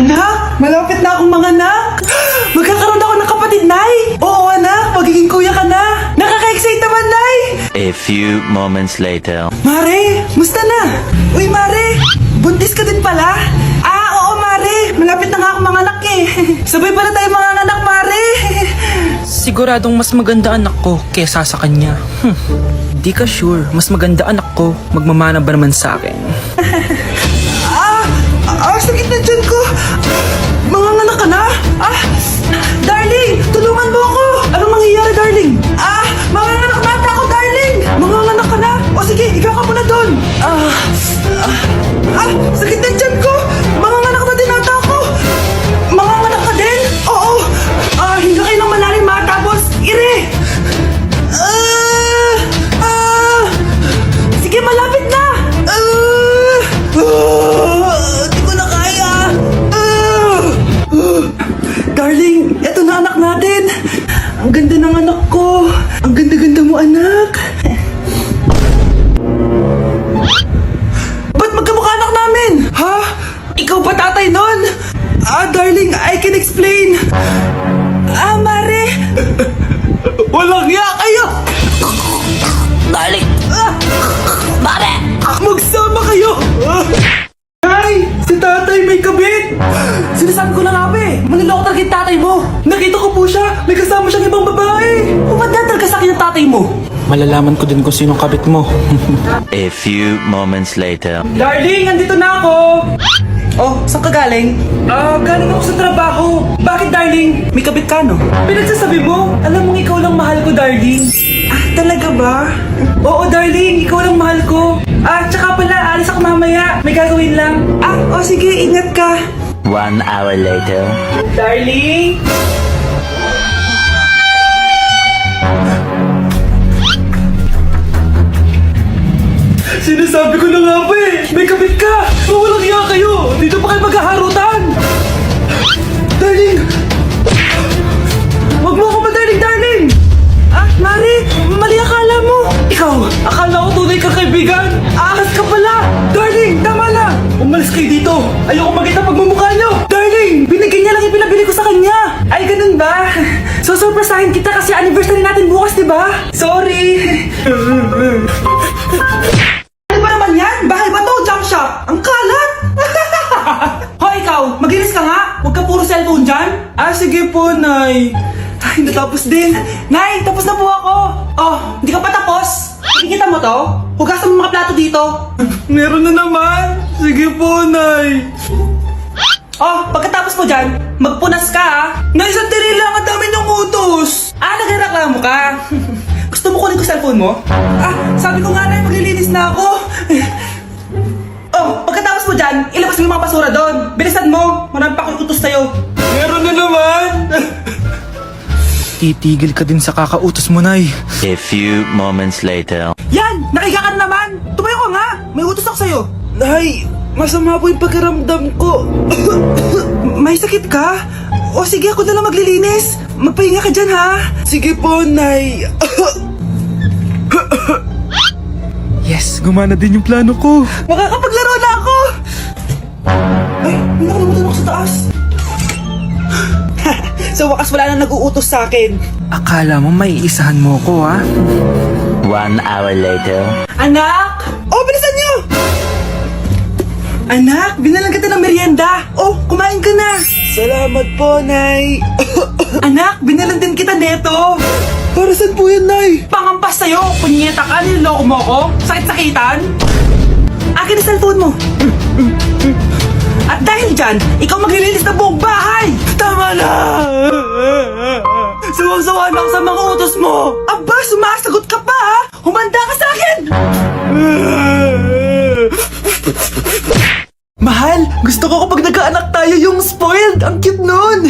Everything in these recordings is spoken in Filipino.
Anak, malapit na akong manganak. Magkakaroon ako ng kapatid, Nay. Oo, anak, magiging kuya ka na. Nakaka-excite naman, Nay. A few moments later. Mare, musta na? Uy, Mare, buntis ka din pala? Oo, Mare, malapit na nga akong manganak eh. Sabay pala tayo manganak, Mare. Siguradong mas maganda anak ko kesa sa kanya. Di ka sure, mas maganda anak ko, magmamana ba naman sa akin? Sakit na dyan ko. Manganganak ka na? Darling, tulungan mo ako. Anong mangyayari, darling? Manganganak na ata ako, darling. Manganganak ka na? O sige, ikaw ka muna doon. Sakit na dyan ko. Manganganak na din ata ako. Manganganak ka din? Oo. Hinga kayo ng malalim, tapos ire. Sige, malapit na. Di ko na kaya. Darling, eto na anak natin. Ang ganda ng anak ko. Ang ganda-ganda mo, anak. Ba't magkamukha anak namin? Ha? Ikaw ba tatay nun? Darling, I can explain. Mare. Walang hiya kayo. Darling! Mare! Magsama kayo! Ay! Si tatay may kabit! Sinasabi ko na nga ba eh! Maniloko talaga yung tatay mo! Nakita ko po siya! May kasama siyang ibang babae! Ba't na talaga sa akin yung tatay mo? Malalaman ko din kung sinong kabit mo. A few moments later. Darling! Andito na ako! Oh, saan ka galing? Galing ako sa trabaho. Bakit, darling? May kabit ka, no? Pinagsasabi mo? Alam mong ikaw lang mahal ko, darling. Talaga ba? Oo, darling. Ikaw lang mahal ko. Tsaka pala, alis ako mamaya. May gagawin lang. Sige. Ingat ka. 1 hour later. Darling? Sinasabi ko na nga ba eh! May kabit ka! Walang hiya kayo! Dito pa kayo maghaharutan! Darling! Huwag mo ako madaling, darling! Mari! Mali akala mo! Ikaw! Akala ko tunay kang kaibigan! Ahas ka pala! Darling! Tama na! Umalis kayo dito! Ayoko makita pagmumukha nyo! Darling! Binigyan niya lang yung pinabili ko sa kanya! Ay, ganun ba? So, surpresahin kita kasi anniversary natin bukas, diba? Sorry! Ano ba naman yan? Bahay ba to? Junk shop? Ang kalat! Hoy, ikaw! Maginis ka nga! Huwag ka puro cellphone dyan! Sige po, Nay. Ay, natapos din. Nay, tapos na po ako. Hindi ka pa tapos? Nakikita mo to? Hugasan mo mga plato dito. Meron na naman. Sige po, Nay. Pagkatapos mo dyan, magpunas ka, ha? Nay, sandali lang. Ang dami ng utos. Nagreklamo ka. Gusto mo kunin ko cellphone mo? Sabi ko nga, Nay, maglilinis na ako. Pagkatapos mo dyan, ilabas mo yung mga basura doon. Bilisan mo. Marami pa akong utos sa'yo. Meron na naman. Titigil ka din sa kakautos mo, Nay. A few moments later. Yan! Nakiga ka na naman! Tumayo ka nga! May utos ako sa'yo! Nay! Masama po yung pagkaramdam ko. May sakit ka? Sige, ako na lang maglilinis. Magpahinga ka dyan, ha? Sige po, Nay. Yes, gumana din yung plano ko. Makakapaglaro na ako! Ay, may nakalimutan ako sa taas. Sa wakas wala na nag-uutos sa akin. Akala mo may isahan mo ko, ha? 1 hour later. Anak! Bilisan niyo! Anak, binalan kita ng merienda. Kumain ka na. Salamat po, Nay. Anak, binalan din kita neto. Para saan po yan, Nay? Pangampas sa'yo. Punyeta ka, niloloko mo ko. Sakit-sakitan. Akin ang cellphone mo. At dahil dyan, ikaw maglilinis ng buong bahay! Tama na! Sawang-sawa na ako sa mga utos mo! Aba, sumasagot ka pa ha! Humanda ka sa akin! Mahal, gusto ko kapag nagkaanak tayo yung spoiled! Ang cute nun!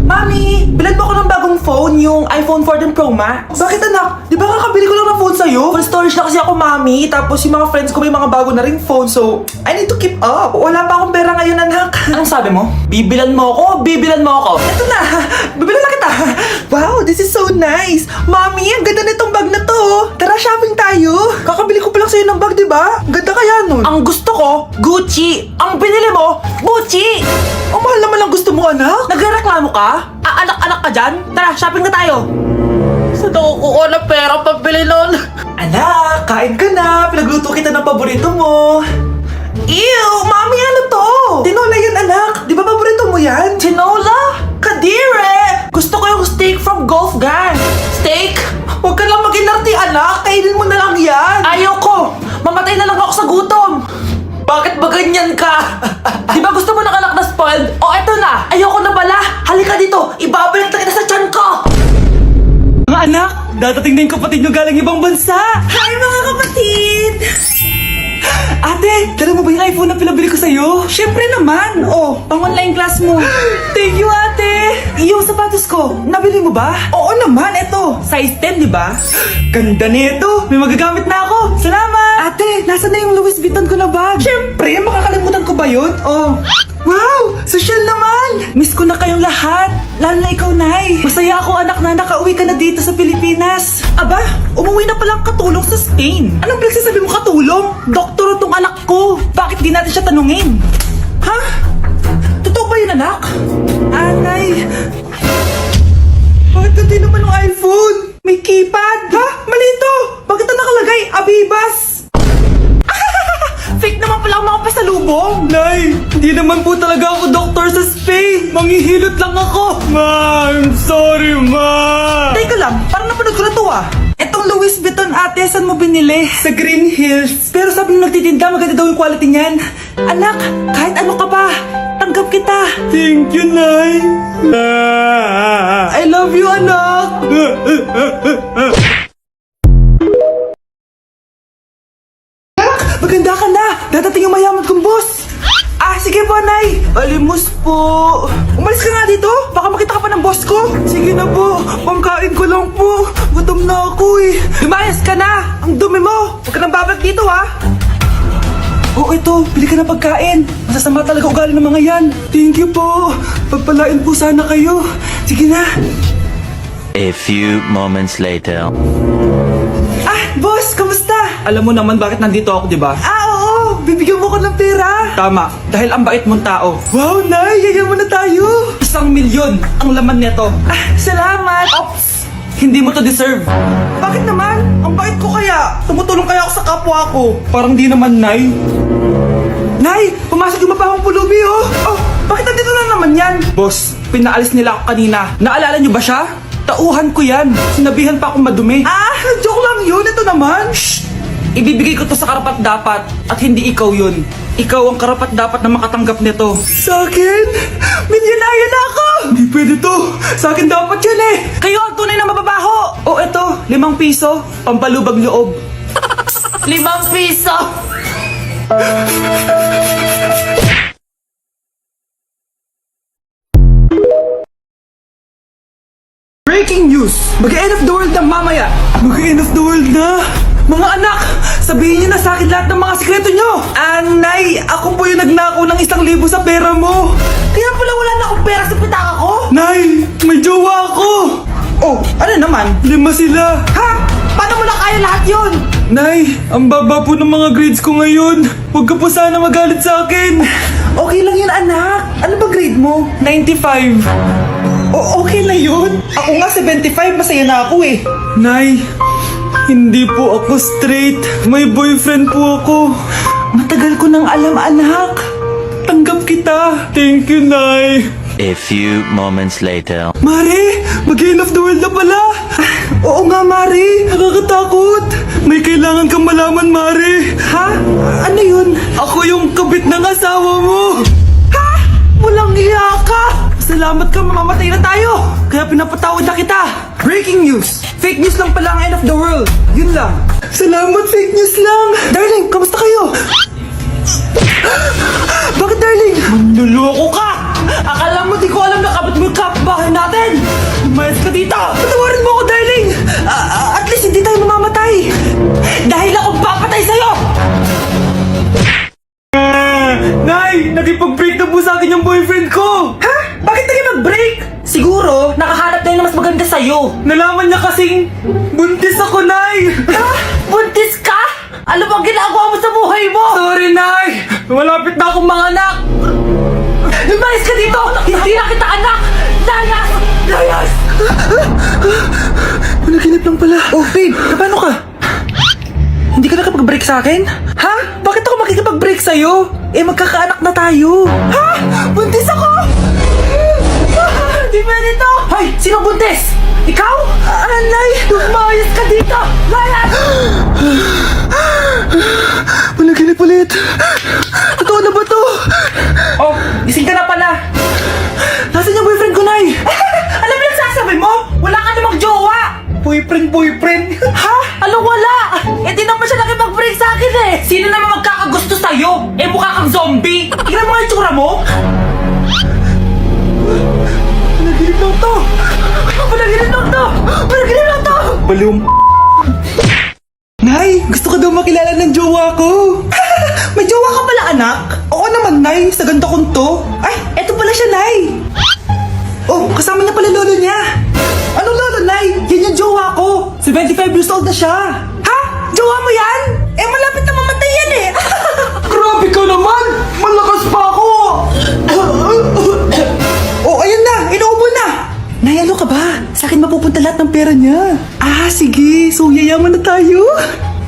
Mami, bilhan mo ako ng bagong bagong phone, yung iPhone 14 Pro Max. Bakit anak? Di ba kakabili ko lang ng phone sa'yo? Full storage na kasi ako, mami. Tapos yung mga friends ko may mga bago na ring phone. So, I need to keep up. Wala pa akong pera ngayon, anak. Anong sabi mo? Bibilan mo ako? Bibilan mo ako? Eto na. Bibilan na kita. Wow, this is so nice. Mami, ang ganda nitong bag na to. Tara, shopping tayo. Kakabili ko pa lang sa'yo ng bag, di ba? Ganda kaya nun. Ang gusto ko, Gucci. Ang binili mo, Gucci. Ang mahal naman ang gusto mo, anak. Nagreklamo ka? Anak-anak ka dyan? Tara, shopping na tayo. Saan ako kukuha ng pera pabili nun? Anak, kain ka na. Pinagluto kita ng paborito mo. Ew, mami, ano to? Tinola yan, anak. Di ba paborito mo yan? Tinola? Kadire! Gusto ko yung steak from Golf Gang. Steak? Huwag ka lang mag-inarti, anak. Kainin mo na lang yan. Ayoko. Mamatay na lang ako sa gutom. Bakit ba ganyan ka? Di ba gusto mo ng anak na spoiled? O eto na, ayoko na pala. Halika dito, ibabalik na kita sa tiyan ko. Mga anak, dadating na yung kapatid nyo galing ibang bansa. Hi mga kapatid! Ate, dala mo ba yung iPhone na pinabili ko sa'yo? Siyempre naman. Oh, pang online class mo. Thank you, ate. Yung sapatos ko, nabili mo ba? Oo naman, eto. Size 10, di ba? Ganda nito. May magagamit na ako. Salamat. Ate, nasa na yung Louis Vuitton ko na bag? Siyempre, makakalimutan ko ba yun? Oh. Wow! Social naman! Miss ko na kayong lahat. Lalo na ikaw, Nay. Masaya ako, anak, na nakauwi ka na dito sa Pilipinas. Aba, umuwi na palang katulong sa Spain. Anong pinagsasabi mo katulong? Doktor tong anak ko. Bakit di natin siya tanungin? Ha? Totoo ba yun, anak? Nay. Bakit hindi naman ng iPhone? May keypad. Ha? Mali ito. Bakit ito nakalagay? Abibas. Fake naman pala ang mga pasalubong. Nay, hindi naman po talaga ako doktor sa Spain. Manghihilot lang ako. Ma, I'm sorry, ma. Teka lang, parang napanood ko na to ah. Etong Louis Vuitton, ate, saan mo binili? Sa Green Hills. Pero sabi nung nagtitinda, maganda daw yung quality niyan. Anak, kahit ano ka pa, tanggap kita. Thank you, Nay. I love you, anak. Maganda ka na! Dadating yung mayaman kong boss! Sige po, Nay! Alimos po! Umalis ka nga dito! Baka makita ka pa ng boss ko! Sige na po! Pangkain ko lang po! Gutom na ako eh! Lumayas ka na! Ang dumi mo! Huwag ka nang babalik dito ha! Oh, ito! Bili ka ng pagkain! Masasama talaga ugali ng mga yan! Thank you po! Pagpalain po sana kayo! Sige na! A few moments later. Boss! Kamusta? Alam mo naman bakit nandito ako, di ba? Oo! Bibigyan mo ko ng pera! Tama, dahil ang bait mong tao. Wow, Nay! Yayaman na tayo! 1,000,000 ang laman nito. Salamat! Ops! Hindi mo to deserve. Bakit naman? Ang bait ko kaya. Tumutulong kaya ako sa kapwa ko. Parang di naman, Nay. Nay! Pumasok yung mapahong pulubi, oh! Oh! Bakit nandito na naman yan? Boss, pinaalis nila ako kanina. Naalala niyo ba siya? Tauhan ko yan. Sinabihan pa akong madumi. Joke lang yun. Ito naman. Shh! Ibibigay ko to sa karapat-dapat at hindi ikaw yun. Ikaw ang karapat-dapat na makatanggap nito. Sa akin? Milyonaryo na ako! Hindi pwede to. Sa akin dapat yun eh. Kayo ang tunay na mababaho. O eto, 5 piso. Pampalubag loob. 5 piso! Breaking news! Mag-end of the world na mamaya! Mag-end of the world na! Mga anak! Sabihin niyo na sa akin lahat ng mga sikreto niyo! Nay! Ako po yung nagnakaw ng 1,000 sa pera mo! Kaya pala wala na akong pera sa pitaka ko? Nay! May jowa ako! Oh, ano naman? 5 sila! Ha? Paano mo na kaya lahat yun? Nay, ang baba po ng mga grades ko ngayon. Huwag ka po sana magalit sa akin. Okay lang yun, anak. Ano ba grade mo? 95. Okay na yun. Ako nga 75, masaya na ako eh. Nay, hindi po ako straight. May boyfriend po ako. Matagal ko nang alam, anak. Tanggap kita. Thank you, Nay. A few moments later. Mare, mag-end of the world na pala. Oo nga, Mare. Nakakatakot. May kailangan kang malaman, Mare. Ha? Ano yun? Ako yung kabit ng asawa mo. Ha? Walang iya ka. Salamat ka, mamamatay na tayo. Kaya pinapatawad na kita. Breaking news. Fake news lang pala ang end of the world. Yun lang. Salamat, fake news lang. Darling, kamusta kayo? Bakit, darling? Manluloko ka. Akala mo di ko alam na kabit mo yung kapbahay natin. Lumayas ka dito. boyfriend ko! Ha? Bakit naging mag-break? Siguro, nakahanap na yun na mas maganda sa'yo. Nalaman niya kasing buntis ako, Nay! Ha? Buntis ka? Ano bang ginagawa mo sa buhay mo? Sorry, Nay! Malapit na akong manganak! Lumayas ka dito! Hindi na kita anak! Layas! Layas! Panaginip lang pala. Oh, babe, paano ka? Hindi ka nakapag-break sa akin? Ha? Bakit ako makikipag-break sa'yo? Eh, magkakaanak na tayo. Ha? Buntis ako? Di pwede to! Hoy! Sino buntis? Ikaw? Anay! Lumayas ka dito! Layas! Panaginip ulit. Totoo na ba to? Oh, gising ka na pala. Nasaan yung boyfriend ko, Nay? Alam mo yung sasabi mo? Wala ka namang jowa! Boyfriend? Ha? Anong wala? Eh di naman siya nakipag-break sa akin eh! Sino naman magkakagusto sa'yo? Eh mukha kang zombie! Tingnan mo nga yung tsura mo! Panaginip lang to! Panaginip lang to! Panaginip lang to! Balum. Nay, gusto ko daw makilala ng jowa ko. May jowa ka pala, anak? Oo naman, Nay. Sa ganda kong to. Ay, eto pala siya, Nay. Oh, kasama niya pala lolo niya. Anong lolo, Nay? Yan yung jowa ko. 75 years old na siya. Ha? Jowa mo yan? Eh, malapit na mamatay yan eh. Grabe ka naman! Malakas pa ako! Oh, ayun na. Inuubo na. Nay, ano ka ba? Sa akin mapupunta lahat ng pera niya. Ah, sige. So, yayaman na tayo?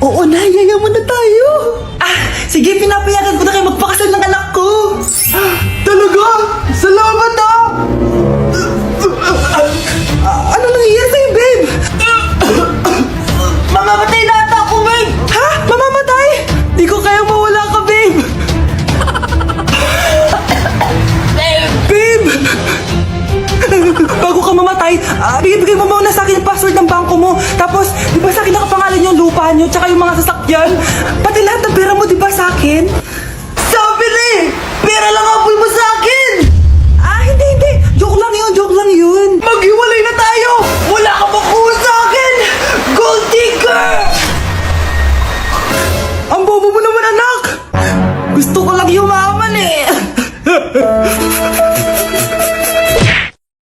Oo, Nay. Yayaman na tayo. Ah, sige. Pinapayagan ko na kayo magpakasal ng anak ko. Talaga? Salamat ah! Ano nangyayari sa'yo, babe? Mamamatay na ata ako, babe! Ha? Mamamatay? Di ko kaya mawala ka, babe. Babe! Bago ka mamatay, bigay mo muna sa akin yung password ng bangko mo. Tapos, di ba sa akin nakapangalan yung lupa nyo, tsaka yung mga sasakyan? Pati lahat ng pera mo, di ba sa akin? Sabi na eh! Pera lang ang